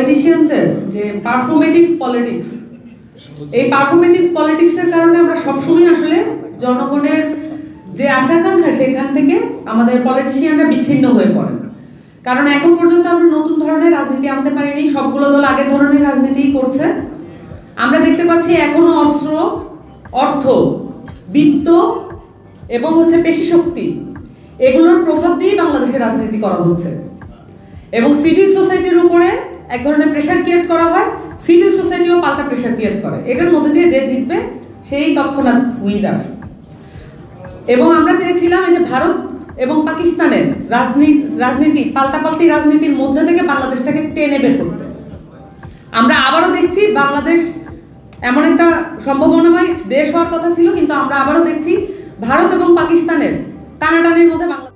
পলিটিশিয়ানদের যে পারফরমেটিভ পলিটিক্স, এই পারফরমেটিভ পলিটিক্সের কারণে আমরা সবসময় আসলে জনগণের যে আশা আকাঙ্ক্ষা সেখান থেকে আমাদের পলিটিশিয়ানরা বিচ্ছিন্ন হয়ে পড়ে। কারণ এখন পর্যন্ত আমরা নতুন ধরনের রাজনীতি আনতে পারিনি, সবগুলো দল আগের ধরনের রাজনীতিই করছে। আমরা দেখতে পাচ্ছি এখনো অস্ত্র, অর্থ, বিত্ত এবং পেশি শক্তি, এগুলোর প্রভাব দিয়ে বাংলাদেশের রাজনীতি করা হচ্ছে এবং সিভিল সোসাইটির উপরে এক ধরনের প্রেশার ক্রিয়েট করা হয়। সিভিল সোসাইটিও পাল্টা প্রেশার ক্রিয়েট করে। এটার মধ্যে দিয়ে যে জিতবে সেই তৎক্ষণাৎ উইনার। এবং আমরা চেয়েছিলাম এই যে ভারত এবং পাকিস্তানের রাজনীতি পাল্টাপাল্টি রাজনীতির মধ্যে থেকে বাংলাদেশটাকে টেনে বের করতে। আমরা আবারও দেখছি বাংলাদেশ এমন একটা সম্ভাবনাময় দেশ হওয়ার কথা ছিল, কিন্তু আমরা আবারও দেখছি ভারত এবং পাকিস্তানের টানাটানির মধ্যে বাংলাদেশ